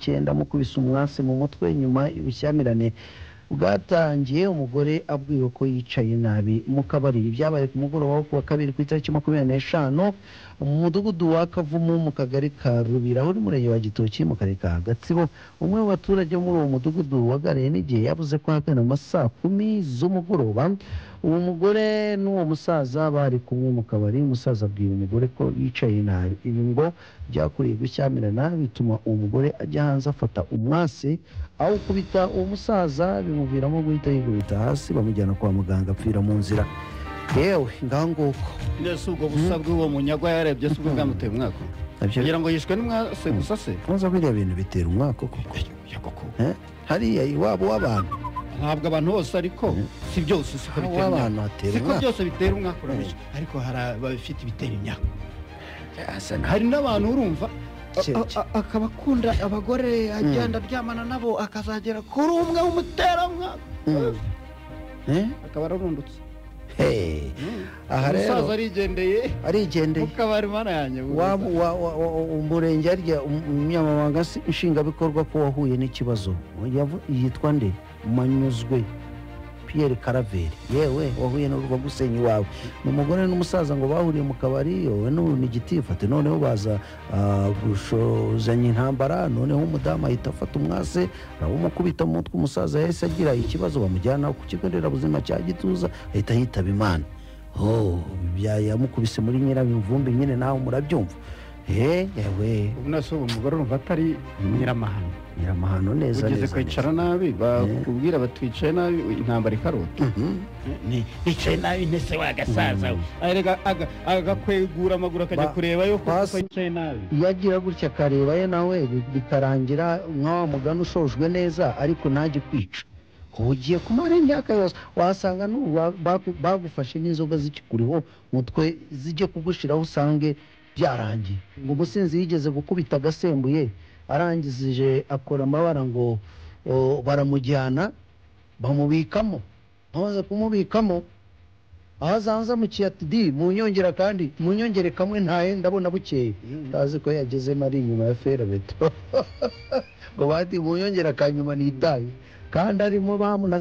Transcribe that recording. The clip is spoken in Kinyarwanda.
19 mukubise umwase mu mutwe nyuma y'ubushyamirane bwatangiye umugore abwiwe ko yicaye nabi mu kabari. Byabaye ku mugoroba wo kuwa kabiri ku itariki 25 mu mudugudu wa Kavumu mu kagari ka Rubira uri murenge wa Gitoki mu karere ka Gatsibo. Umwe mu baturage muri uwo mudugudu wagareye n'igihe yavuze ko ahagana mu saa 10 z'umugoroba uwo mugore n'uwo musaza bari kumwe mu kabari. Umusaza abwiye umugore ko yicaye nabi. Ibi ngo byakuriye gushyamirana bituma uwo mugore ajya hanze afata umwase aho kubita uwo musaza bimuviramo guhita yikubita hasi bamujyana kwa muganga apfira mu nzira. Yewe ngaho nguko ndetse ubwo busa bw'uwo munyagwa yarebye se ubwo bwamuteye umwaka kugira ngo yishwe n'umwase gusa se ntuza biriya bintu bitera umwaka koko hariya iwabo w'abantu ntabwo abantu bose ariko si byose siko bitera umwaka siko byose bitera umwaka ariko hari abafite ibitera imyaka hari n'abantu urumva akaba akunda abagore agenda aryamana nabo akazagera kuri umwe w'umuteramwaka akaba ararundutse aha rero umusaza arigendeye ukabari mana yanjye umurenge arya umunyamabanga nshingwabikorwa ko wahuye n'ikibazo yitwa nde Manyuzwe Pierre Caraveri yewe wahuye n'urwo gusenya iwawe n'umugore n'umusaza ngo bahuriye mu kabari wowe n'uni gitifate noneho baza gushozanya intambara noneho umudamu ahita afata umwase arawumukubita mu mutwe umusaza yahise agira ikibazo bamujyana ku kigo nderabuzima cya Gituza ahita yitaba Imana. Yamukubise muri Nyirabimvumbi nyine nawe murabyumva. Yewe unasuba umugore urumva atari nyiramahano neza ugeze kwicara nabi bakubwira batwicaye nabi intambara ikarota nicaye nabi ntese wagasaza arega agakwegura amaguru akajya kureba yo kuko yicaye nabi yagira gutya akareba ye nawe bikarangira nk'awa mugani ushojwe neza ariko ntajye kwica ugiye kumara imyaka yose wasanga bagufashe n'inzoga zikikuriho mutwe zijye kugushiraho usange byarangiye ngo umusinzi yigeze gukubita agasembuye arangizije akora amabara ngo baramujyana bamubikamo amaze kumubikamo ahazanza mu kiyatidi mu nyongere kamwe ntaye ndabona bukeye tazi ko yagezemo ari inyuma ya ferabeto ngo bati mu nyongera kanyuma nitaye kandi arimo bamuna